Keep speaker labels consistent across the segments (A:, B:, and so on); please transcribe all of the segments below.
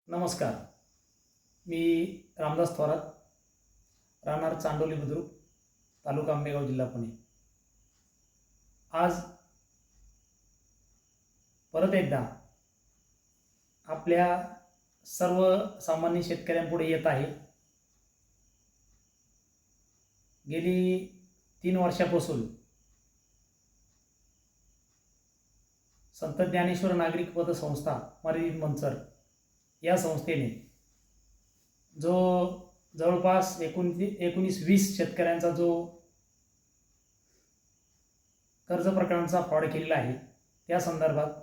A: नमस्कार. मी रामदास थोरात, राहणार चांडोली बुद्रुक, तालुका आंबेगाव, जिल्हा पुणे. आज परत एकदा आपल्या सर्व सामान्य शेतकऱ्यांपुढे येत आहे. गेली 3 वर्षापासून संत ज्ञानेश्वर नागरिक पतसंस्था मर्यादित मंचर या संस्थेने जो जवळपास 19-20 शेतकऱ्यांचा जो कर्ज प्रकरणाचा फ्रॉड केलेला आहे, त्या संदर्भात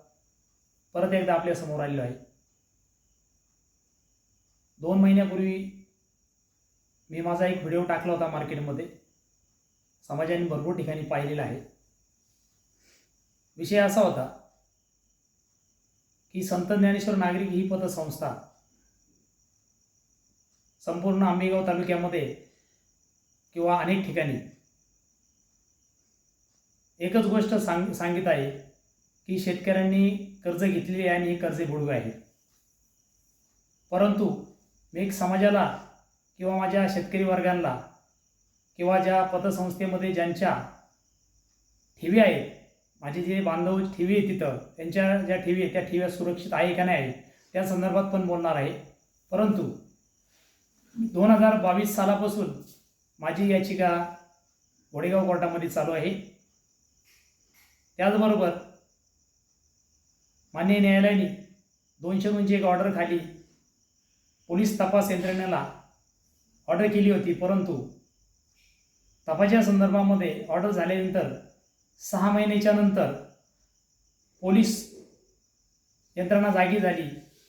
A: परत एकदा आपल्या समोर आलेलो आहे. 2 महिन्यापूर्वी मी माझा एक व्हिडिओ टाकला होता मार्केटमध्ये, समाजाने भरपूर ठिकाणी पाहिलेला आहे. विषय असा होता की संत ज्ञानेश्वर नागरिक ही पतसंस्था संपूर्ण आंबेगाव तालुक्यामध्ये किंवा अनेक ठिकाणी एकच गोष्ट सांगित आहे की शेतकऱ्यांनी कर्ज घेतलेली आहे आणि हे कर्जे बुडवे आहे. परंतु मी एक समाजाला किंवा माझ्या शेतकरी वर्गांना किंवा ज्या पतसंस्थेमध्ये ज्यांच्या ठेवी आहेत, माझे जे बांधव ठेवी आहे तिथं, त्यांच्या ज्या ठेवी आहेत त्या ठेव्या सुरक्षित आहे का नाही आहे त्या संदर्भात पण बोलणार आहे. परंतु 2022 सालापासून माझी याचिका वडेगाव कोर्टामध्ये चालू आहे. त्याचबरोबर माननीय न्यायालयाने 202ची एक ऑर्डर खाली पोलीस तपास यंत्रणेला ऑर्डर केली होती. परंतु तपासाच्या संदर्भामध्ये ऑर्डर झाल्यानंतर 6 महिन्याच्या नंतर पोलीस यंत्रणा जागी झाली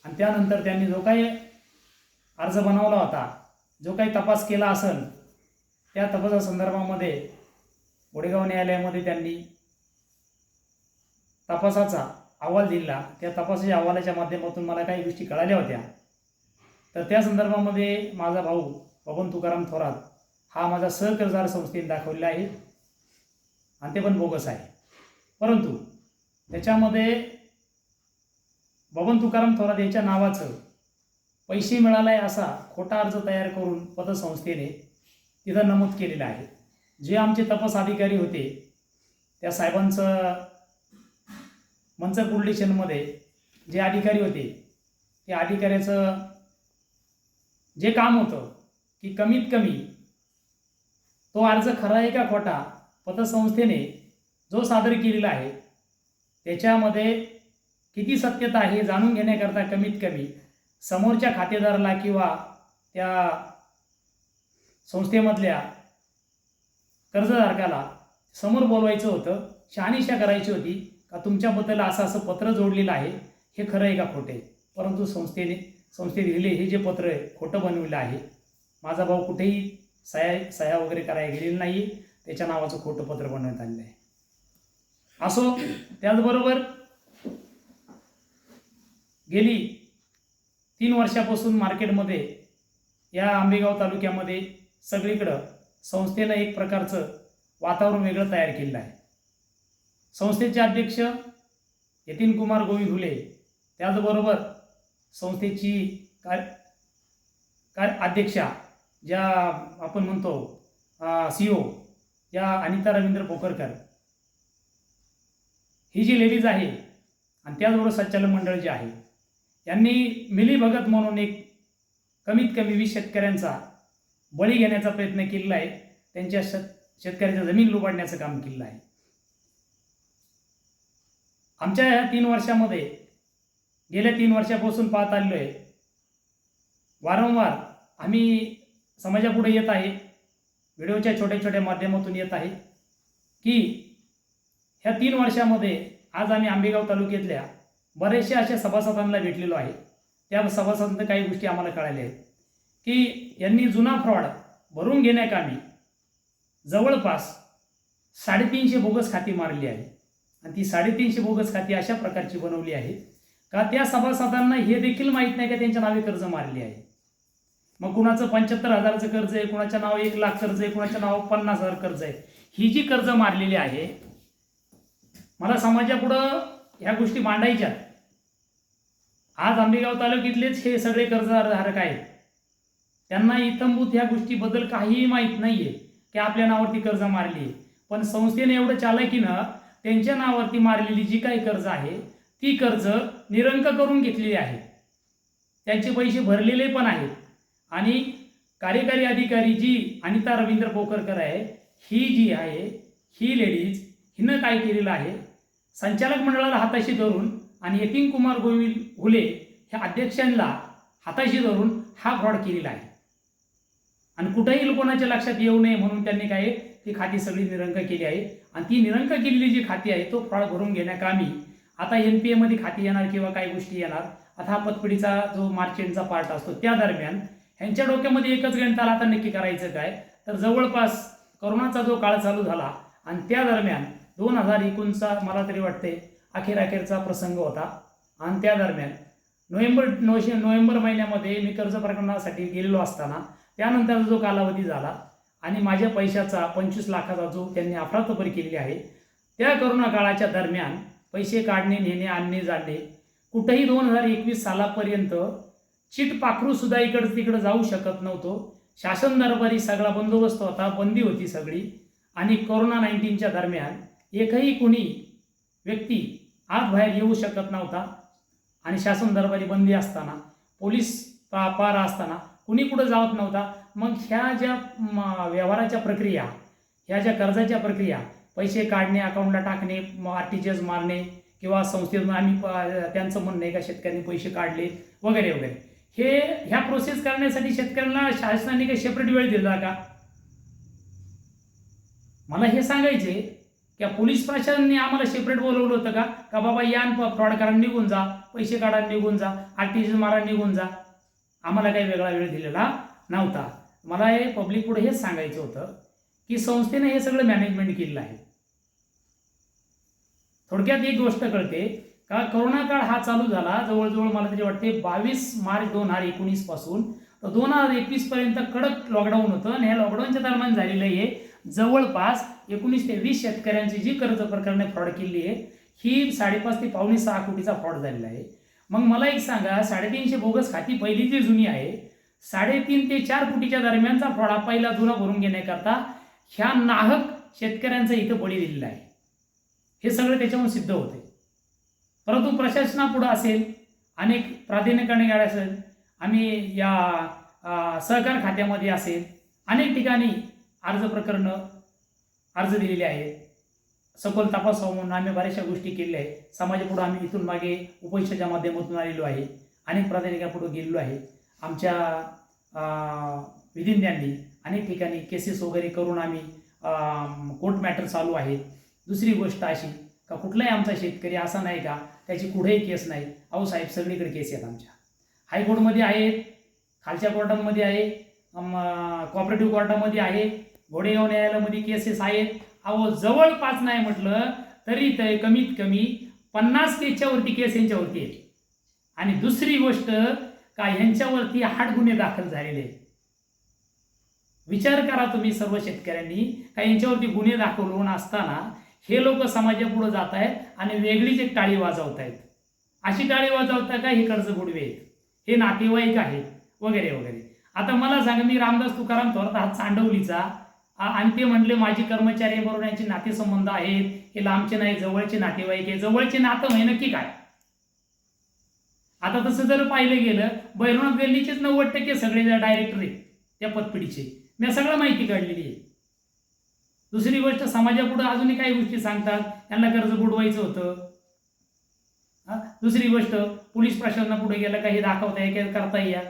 A: आणि त्यानंतर त्यांनी जो काही अर्ज बनवला होता, जो काही तपास केला असेल, त्या तपासासंदर्भामध्ये वडेगाव न्यायालयामध्ये त्यांनी तपासाचा अहवाल दिला. त्या तपासाच्या अहवालाच्या माध्यमातून मला काही गोष्टी कळाल्या होत्या. तर त्या संदर्भामध्ये माझा भाऊ बबन तुकाराम थोरात हा माझा सहकर्जदार संस्थेने दाखवलेला आहे आणि ते पण बोगस आहे. परंतु त्याच्यामध्ये बबन तुकाराम थोरात यांच्या नावाचं पैसे मिळाले असा खोटा अर्ज तयार करून पतसंस्थेने तिथं नमूद केलेलं आहे. जे आमचे तपास अधिकारी होते त्या साहेबांचं मंचर पोलीस स्टेशनमध्ये जे अधिकारी होते त्या अधिकाऱ्याचं जे काम होतं की कमीत कमी तो अर्ज खरा आहे का खोटा पतसंस्थेने जो सादर केलेला आहे त्याच्यामध्ये किती सत्यता आहे हे जाणून घेण्याकरता कमीत कमी समोरच्या खातेदाराला किंवा त्या संस्थेमधल्या कर्जधारकाला समोर बोलवायचं होतं, शहानिशा करायची होती का तुमच्याबद्दल असं असं पत्र जोडलेलं आहे, हे खरं आहे का खोटे. परंतु संस्थेने दिले हे जे पत्र आहे खोटं बनवलेलं आहे. माझा भाऊ कुठेही सह्या वगैरे करायला गेलेलं नाही, त्याच्या नावाचं खोटं पत्र बनवण्यात आलेलं आहे. असो, त्याचबरोबर गेली 3 वर्षापासून मार्केटमध्ये या आंबेगाव तालुक्यामध्ये सगळीकडं संस्थेनं एक प्रकारचं वातावरण वेगळं तयार केलेलं आहे. संस्थेचे अध्यक्ष यतीन कुमार गोविंद हुले, त्याचबरोबर संस्थेची अध्यक्षा ज्या आपण म्हणतो CEO या अनिता रवींद्र पोखरकर, ही जी लेडीज आहे आणि त्याचबरोबर संचालक मंडळ जे आहे यांनी मिलीभगत म्हणून एक कमीत कमी 20 शेतकऱ्यांचा बळी घेण्याचा प्रयत्न केलेला आहे. त्यांच्या शेतकऱ्याच्या जमीन लुबाडण्याचं काम केलेलं आहे. आमच्या ह्या 3 वर्षामध्ये गेल्या 3 वर्षापासून पाहत आलेलो आहे, वारंवार आम्ही समाजापुढे येत आहे, व्हिडिओच्या छोट्या छोट्या माध्यमातून येत आहे की ह्या 3 वर्षामध्ये आज आम्ही आंबेगाव तालुक्यातल्या बरेचशा अशा सभासदांना भेटलेलो आहे. त्या सभासदांना काही गोष्टी आम्हाला कळाल्या आहेत की यांनी जुना फ्रॉड भरून घेण्याकामी जवळपास 350 बोगस खाती मारली आहे आणि ती 350 बोगस खाती अशा प्रकारची बनवली आहे का त्या सभासदांना हे देखील माहीत नाही का त्यांच्या नावे कर्ज मारली आहे. मग कुणाचं 75,000चं कर्ज आहे, कुणाच्या नाव 1 लाख कर्ज आहे, कुणाच्या नाव 50,000 कर्ज आहे. ही जी कर्ज मारलेली आहे, मला समाजापुढं ह्या गोष्टी मांडायच्यात आज आंबेगाव तालुक्यातलेच हे सगळे कर्जधारक आहेत. त्यांना इत्थंभूत ह्या गोष्टीबद्दल काहीही माहीत नाहीये की आपल्या नावावरती कर्ज मारली आहे. पण संस्थेने एवढं चालाकीनं त्यांच्या नावावरती मारलेली जी काही कर्ज आहे ती कर्ज निरंक करून घेतलेली आहे. त्यांचे पैसे भरलेले पण आहेत. आणि कार्यकारी अधिकारी जी अनिता रवींद्र पोखरकर आहे, ही जी आहे ही लेडीज हिनं काय केलेलं आहे, संचालक मंडळाला हाताशी धरून आणि यतीन कुमार गोविल हुले ह्या अध्यक्षांना हाताशी धरून हा फ्रॉड केलेला आहे. आणि कुठेही कोणाच्या लक्षात येऊ नये म्हणून त्यांनी काय ती खाती सगळी निरंक केली आहे. आणि ती निरंक केलेली जी खाती आहे तो फ्रॉड भरून घेण्याकामी आता NPA मध्ये खाती येणार किंवा काही गोष्टी येणार. आता हा पतपिढीचा जो मार्चेंटचा पार्ट असतो त्या दरम्यान ह्यांच्या डोक्यामध्ये एकच गणित आला, आता नक्की करायचं काय. तर जवळपास कोरोनाचा जो काळ चालू झाला आणि त्या दरम्यान 2019चा मला तरी वाटते अखेरचा प्रसंग होता. आणि त्या दरम्यान नोव्हेंबर महिन्यामध्ये मी कर्ज प्रकरणासाठी गेलेलो असताना त्यानंतर जो कालावधी झाला आणि माझ्या पैशाचा 25 लाखाचा जो त्यांनी अफरातफरी केलेली आहे, त्या करोना काळाच्या दरम्यान पैसे काढणे, नेणे, आणणे, जाणे कुठेही 2021 सालापर्यंत चिट पाखरू सुद्धा इकडं तिकडं जाऊ शकत नव्हतो. शासन दरबारी सगळा बंदोबस्त होता, बंदी होती सगळी. आणि कोरोना 19च्या दरम्यान एकही कोणी व्यक्ती आत बाहेर येऊ शकत नव्हता. आणि शासन दरबारी बंदी असताना पोलीस पार असताना कुणी कुठं जात नव्हता. मग ह्या ज्या व्यवहाराच्या प्रक्रिया, ह्या ज्या कर्जाच्या प्रक्रिया, पैसे काढणे, अकाउंटला टाकणे, RTGS मारणे किंवा संस्थेतून आम्ही त्यांचं म्हणणं आहे का शेतकऱ्यांनी पैसे काढले वगैरे वगैरे, ह्या प्रोसेस करण्यासाठी शेतकऱ्यांना शासनाने काही सेपरेट वेळ दिला का? मला हे सांगायचे की पोलीस प्रशासनाने आम्हाला सेपरेट बोलवलं होतं का बाबा या फ्रॉड करा, निघून जा, पैसे काढा, निघून जा, RTGS मारा, निघून जा. आम्हाला काही वेगळा वेळ दिलेला नव्हता. मला हे पब्लिक पुढे हेच सांगायचं होतं की संस्थेने हे सगळं मॅनेजमेंट केलेलं आहे. थोडक्यात एक गोष्ट कळते का, कोरोना काळ हा चालू झाला जवळजवळ मला तरी वाटते 22 मार्च 2019 पासून तर 2021 पर्यंत कडक लॉकडाऊन होतं. आणि ह्या लॉकडाऊनच्या दरम्यान झालेलं आहे जवळपास 19 ते 20 शेतकऱ्यांची जी कर्ज प्रकरणे फ्रॉड केली आहे ही 5.5 ते 5.6 कोटीचा फ्रॉड झालेला आहे. मग मला एक सांगा, 350 बोगस खाती पहिली जी जुनी आहे 3.5 ते 4 कोटीच्या दरम्यानचा फ्रॉड हा पहिला जुना भरून घेण्याकरता ह्या नाहक शेतकऱ्यांचा इथं बळी दिलेला आहे. हे सगळं त्याच्यावरून सिद्ध होते. परंतु प्रशासनापुढं असेल, अनेक प्राधिकरणाने गाड्या असेल, आम्ही या सहकार खात्यामध्ये असेल, अनेक ठिकाणी अर्ज दिलेले आहेत. सखोल तपास म्हणून आम्ही बऱ्याचशा गोष्टी केलेल्या आहेत. समाजापुढे आम्ही इथून मागे उपयशाच्या माध्यमातून आलेलो आहे. अनेक प्राधिकरणापुढे गेलेलो आहे. आमच्या विधिज्ञांनी अनेक ठिकाणी केसेस वगैरे करून आम्ही कोर्ट मॅटर चालू आहे. दुसरी गोष्ट अशी का कुठलाही आमचा शेतकरी असा नाही का त्याची कुठेही केस नाही. अहो साहेब, सगळीकडे केस आहेत. आमच्या हायकोर्टमध्ये आहेत, खालच्या कोर्टामध्ये आहे, कॉपरेटिव्ह कोर्टामध्ये आहे, घोडेगाव न्यायालयामध्ये केसेस आहेत. अहो जवळपास नाही म्हटलं तरी ते कमीत कमी 50 केसच्या वरती केस यांच्यावरती आहे. आणि दुसरी गोष्ट का यांच्यावरती 8 गुन्हे दाखल झालेले आहेत. विचार करा तुम्ही सर्व शेतकऱ्यांनी का यांच्यावरती गुन्हे दाखल असताना हे लोक समाजापुढे जात आहेत आणि वेगळीच एक टाळी वाजवत आहेत. अशी टाळी वाजवता का हे कर्ज बुडवे आहेत, हे नातेवाईक आहेत वगैरे वगैरे. आता मला सांगा, मी रामदास तुकाराम थोरात हा चांडवलीचा आणि ते म्हणले माझी कर्मचाऱ्यांबरोबर यांचे नातेसंबंध आहेत, हे लांबचे नाही जवळचे नातेवाईक आहे. जवळचे नातं आहे नक्की काय? आता तसं जर पाहिलं गेलं भैरवनाथ गल्लीचेच 90% सगळे डायरेक्टर आहेत त्या पतपिढीचे. मी सगळं माहिती काढलेली आहे. दुसरी गोष्ट, समाजापुढे अजूनही काही गोष्टी सांगतात यांना कर्ज बुडवायचं होतं. दुसरी गोष्ट, पोलीस प्रशासनापुढे गेलं काही दाखवता येईल करता येईल.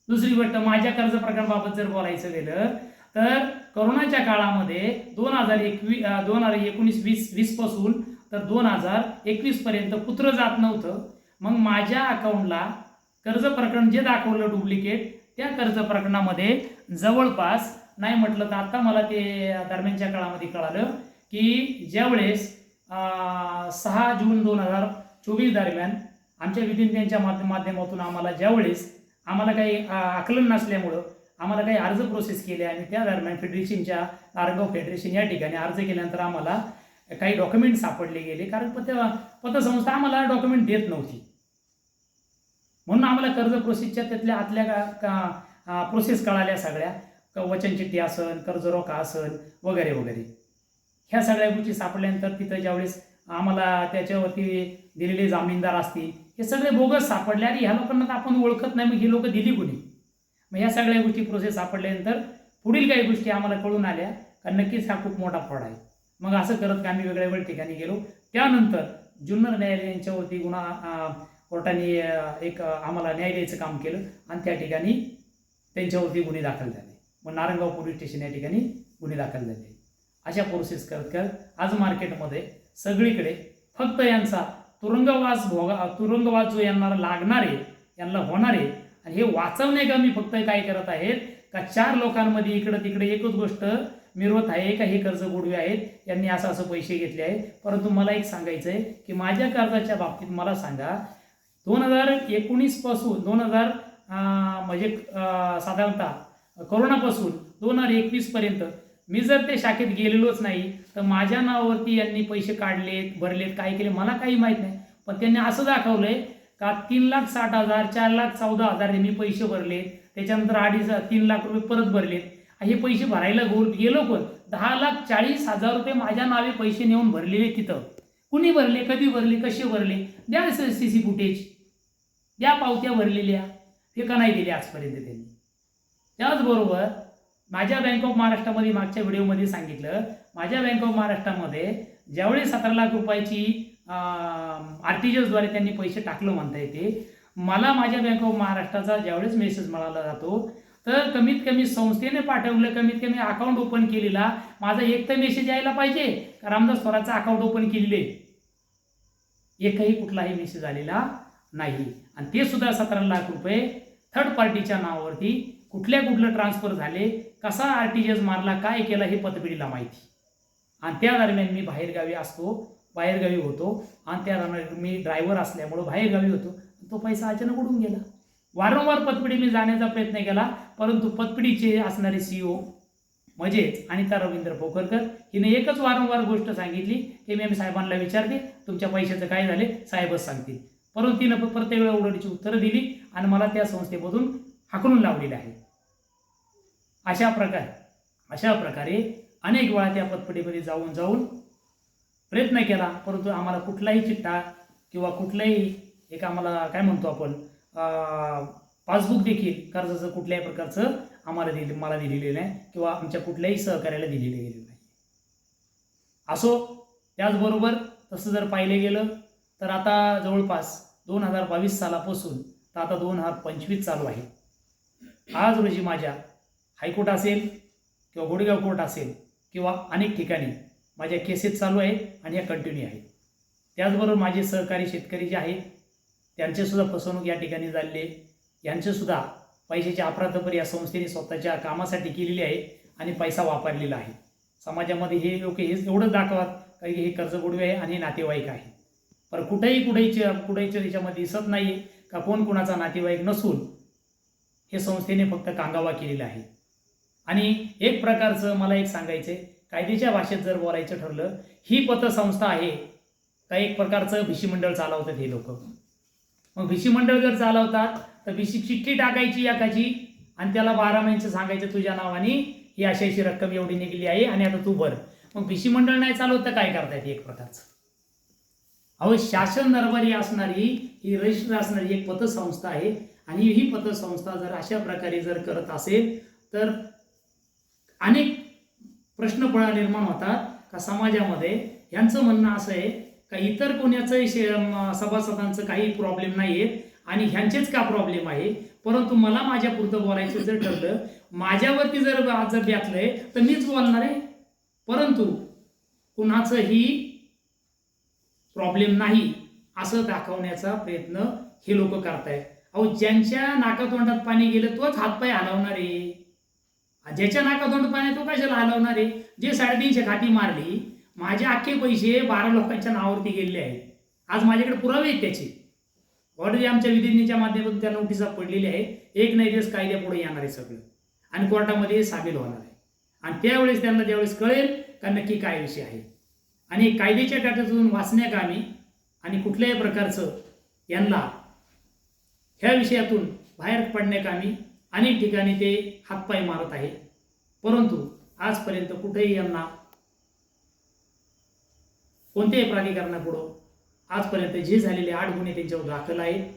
A: दुसरी गोष्ट, माझ्या कर्ज प्रकरणाबाबत जर बोलायचं गेलं तर कोरोनाच्या काळामध्ये 2019-20 पासून तर 2021 पर्यंत पुत्र जात नव्हतं. मग माझ्या अकाउंटला कर्ज प्रकरण जे दाखवलं डुप्लिकेट, त्या कर्ज प्रकरणामध्ये जवळपास नाही म्हटलं तर आता मला ते दरम्यानच्या काळामध्ये कळालं की ज्यावेळेस 6 जून 2024 दरम्यान आमच्या विधिज्ञांच्या माध्यमातून आम्हाला ज्यावेळेस आम्हाला काही आकलन नसल्यामुळं आम्हाला काही अर्ज प्रोसेस केले आणि त्या दरम्यान फेडरेशनच्या नारगाव फेडरेशन या ठिकाणी अर्ज केल्यानंतर आम्हाला काही डॉक्युमेंट सापडले गेले. कारण पतसंस्था आम्हाला डॉक्युमेंट देत नव्हती. म्हणून आम्हाला कर्ज प्रोसेसच्या त्यातल्या आतल्या प्रोसेस कळाल्या सगळ्या, वचनचिठ्ठी असन, कर्ज रोखा असन वगैरे वगैरे. ह्या सगळ्या गोष्टी सापडल्यानंतर तिथं ज्यावेळेस आम्हाला त्याच्यावरती दिलेले जामीनदार असतील हे सगळे बोगस सापडले. आणि ह्या लोकांना तर आपण ओळखत नाही, मग ही लोक दिली कुणी? मग ह्या सगळ्या गोष्टी प्रोसेस सापडल्यानंतर पुढील काही गोष्टी आम्हाला कळून आल्या का नक्कीच हा खूप मोठा फ्रॉड आहे. मग असं करत आम्ही वेगळ्या ठिकाणी गेलो. त्यानंतर जुन्नर न्यायालय यांच्यावरती गुन्हा कोर्टाने एक आम्हाला न्याय द्यायचं काम केलं आणि त्या ठिकाणी त्यांच्यावरती गुन्हे दाखल झाले. मग नारंगाव पोलीस स्टेशन या ठिकाणी गुन्हे दाखल झाले. अशा प्रोसेस करत करत आज मार्केटमध्ये सगळीकडे फक्त यांचा तुरुंगवास जो यांना लागणार आहे, यांना होणार आहे, आणि हे वाचवण्याकरता फक्त काय करत आहेत का 4 लोकांमध्ये इकडं तिकडे एकच गोष्ट मिरवत आहे का हे कर्ज बुडवे आहेत, यांनी असं पैसे घेतले आहेत. परंतु मला एक सांगायचं आहे की माझ्या कर्जाच्या बाबतीत मला सांगा, 2019 पासून 2000 म्हणजे साधारणतः कोरोनापासून 2021 पर्यंत मी जर ते शाखेत गेलेलोच नाही तर माझ्या नावावरती यांनी पैसे काढलेत, भरलेत, काय केले मला काही माहीत नाही. पण त्यांनी असं दाखवलंय का 3,60,000 4,14,000 मी पैसे भरले, त्याच्यानंतर 3 लाख रुपये परत भरलेत. हे पैसे भरायला गेलो पण 10,40,000 रुपये माझ्या नावे पैसे नेऊन भरलेले. तिथं कुणी भरले, कधी भरले, कसे भरले, द्या CC फुटेज, द्या पावत्या भरलेल्या, हे का नाही दिले आजपर्यंत त्यांनी. त्याचबरोबर माझ्या बँक ऑफ महाराष्ट्रामध्ये मागच्या व्हिडिओमध्ये सांगितलं, माझ्या बँक ऑफ महाराष्ट्रामध्ये ज्यावेळी 17 लाख रुपयाची RTGSद्वारे त्यांनी पैसे टाकलं म्हणता येते. मला माझ्या बँक ऑफ महाराष्ट्राचा ज्यावेळेस मेसेज मिळाला जातो तर कमीत कमी संस्थेने पाठवलं, कमीत कमी अकाउंट ओपन केलेला माझा एक तर मेसेज यायला पाहिजे का रामदास थोरातचं अकाउंट ओपन केलेले, एकही कुठलाही मेसेज आलेला नाही. आणि ते सुद्धा 17 लाख रुपये थर्ड पार्टीच्या नावावरती कुठलं ट्रान्सफर झाले, कसा RTGS मारला, काय केलं हे पतपेढीला माहिती. आणि त्या दरम्यान मी बाहेरगावी होतो आणि त्या दरम्यान मी ड्रायव्हर असल्यामुळं बाहेरगावी होतो. तो पैसा अचानक उडून गेला. वारंवार पतपेढी मी जाण्याचा प्रयत्न केला, परंतु पतपेढीचे असणारे CEO म्हणजेच अनिता रवींद्र पोखरकर हिने एकच वारंवार गोष्ट सांगितली की मी साहेबांना विचारते तुमच्या पैशाचं काय झाले, साहेबच सांगतील. परंतु तिनं प्रत्येक वेळा उडवण्याची उत्तरं दिली आणि मला त्या संस्थेमधून हाकलून लावलेलं आहे. अशा प्रकारे अनेक वेळा त्या पतपेढीमध्ये जाऊन प्रयत्न केला, परंतु आम्हाला कुठलाही चिठ्ठा किंवा कुठलाही एक आम्हाला काय म्हणतो आपण पासबुक देखील कर्जाचं कुठल्याही प्रकारचं मला दिलेलं नाही किंवा आमच्या कुठल्याही सहकार्याला दिलेलं गेलेलं नाही. असो, त्याचबरोबर तसं जर पाहिलं गेलं तर आता जवळपास 2022 सालापासून तर आता 2025 चालू आहे. आज रोजी माझ्या हायकोर्ट असेल किंवा गोडेगाव कोर्ट असेल किंवा अनेक ठिकाणी माझ्या केसेस चालू आहेत आणि या कंटिन्यू आहेत. त्याचबरोबर माझे सहकारी शेतकरी जे आहेत त्यांचेसुद्धा फसवणूक या ठिकाणी झालेली, यांचेसुद्धा पैशाची अफरातफर या संस्थेने स्वतःच्या कामासाठी केलेली आहे आणि पैसा वापरलेला आहे. समाजामध्ये हे लोक हेच एवढंच दाखवतात कारण की हे कर्जबुडवे आहे आणि नातेवाईक आहे. पण कुठेही त्याच्यामध्ये दिसत नाही का कोण कुणाचा नातेवाईक नसून हे संस्थेने फक्त कांगावा केलेला आहे. आणि एक प्रकारचं मला एक सांगायचं आहे, कायद्याच्या भाषेत जर बोलायचं ठरलं, ही पतसंस्था आहे का एक प्रकारचं भिशी मंडळ चालवतात हे लोक. मग भिशी मंडळ जर चालवतात तर भिशी चिठ्ठी टाकायची एकाची आणि त्याला 12 महिन्याचं सांगायचं तुझ्या नावाने ही अशी रक्कम एवढी निघली आहे आणि आता तू भर. मग भिशी मंडळ नाही चालवत तर काय करतायत एक प्रकारचं. अहो, शासन दरबारी असणारी ही रजिस्टर असणारी एक पतसंस्था आहे आणि ही पतसंस्था जर अशा प्रकारे जर करत असेल तर अनेक प्रश्न निर्माण होतात का समाजामध्ये. यांचं म्हणणं असं आहे का इतर कोणाचं सभासदांचं काही प्रॉब्लेम नाही आहे आणि ह्यांचेच का प्रॉब्लेम आहे. परंतु मला माझ्या पुरतं बोलायचं जर ठरलं, माझ्यावरती जर बेतलंय तर मीच बोलणार आहे, परंतु कुणाचंही प्रॉब्लेम नाही असं दाखवण्याचा प्रयत्न हे लोक करतायत. अहो, ज्यांच्या नाकातोंडात पाणी गेलं तोच हातपाय हलवणार आहे, ज्याच्या नाकातोंडात पाणी तो कशाला हलवणार आहे. जे 350 खाती मारली, माझे अख्खे पैसे 12 लोकांच्या नावावरती गेलेले आहेत. आज माझ्याकडे पुरावे आहेत त्याचे. ऑलरेडी आमच्या विधिज्ञाच्या माध्यमातून त्या नोटिसा पडलेल्या आहेत. एक नाही दिवस कायद्यापुढे येणार आहे सगळं आणि कोर्टामध्ये सामील होणार आहे. आणि त्यावेळेस त्यांना ज्यावेळेस कळेल का नक्की काय विषय आहे. आणि कायद्याच्या काठातून वाचण्याकामी आणि कुठल्याही प्रकारचं यांना ह्या विषयातून बाहेर पडण्याकामी अनेक ठिकाणी ते हातपाय मारत आहे, परंतु आजपर्यंत कुठेही यांना कोणत्याही प्राधिकरणापुढं आजपर्यंत जे झालेले 8 गुन्हे त्यांच्यावर दाखल आहेत.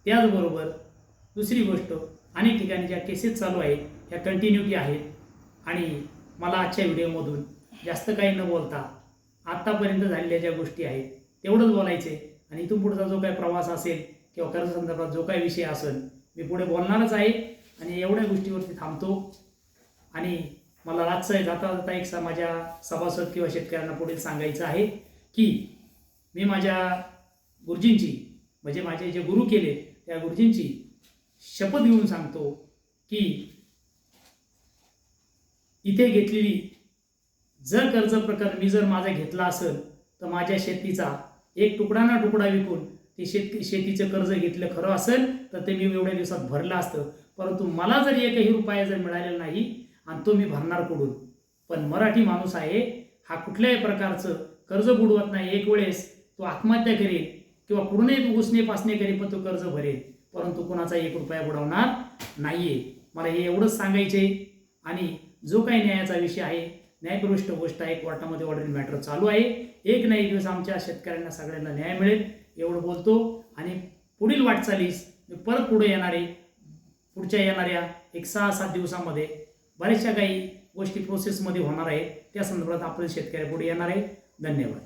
A: त्याचबरोबर दुसरी गोष्ट, अनेक ठिकाणी ज्या केसेस चालू आहेत ह्या कंटिन्युटी आहेत. आणि मला आजच्या व्हिडिओमधून जास्त काही न बोलता आत्तापर्यंत झालेल्या ज्या गोष्टी आहेत तेवढंच बोलायचे, आणि इथून पुढचा जो काही प्रवास असेल किंवा कर्ज संदर्भात जो काही विषय असेल मी पुढे बोलणारच आहे. आणि एवढ्या गोष्टीवरती थांबतो. आणि मला आजचं जाता जाता एक माझ्या सभासद किंवा शेतकऱ्यांना पुढे सांगायचं आहे की मी माझ्या गुरुजींची, म्हणजे माझे जे गुरु केले त्या गुरुजींची शपथ घेऊन सांगतो की इथे घेतलेली जर कर्ज प्रकार मी जर माझा घेतला असेल तर माझ्या शेतीचा एक तुकडा ना तुकडा विकून ते शेतीचं कर्ज घेतलं खरं असेल तर ते मी एवढ्या दिवसात भरलं असतं. परंतु मला जर एकही रुपया जर मिळालेला नाही आणि तो मी भरणार कुठून. पण मराठी माणूस आहे हा कुठल्याही प्रकारचं कर्ज बुडवत नाही. एक वेळेस तो आत्महत्या करेल किंवा कुठूनही उसने पासने करेल पण तो कर्ज भरेल, परंतु कोणाचा 1 रुपया बुडवणार नाहीये. मला हे एवढंच सांगायचे. आणि जो काही न्यायाचा विषय आहे, न्यायप्रविष्ट गोष्ट आहे, कोर्टामध्ये ऑलरेडी मॅटर चालू आहे. एक ना एक दिवस आमच्या शेतकऱ्यांना सगळ्यांना न्याय मिळेल एवढं बोलतो. आणि पुढील वाटचालीस मी परत पुढे पुढच्या येणाऱ्या एक 6-7 दिवसामध्ये बऱ्याचशा काही गोष्टी प्रोसेसमध्ये होणार आहेत. त्या संदर्भात आपण शेतकऱ्यापुढे येणार आहे. धन्यवाद.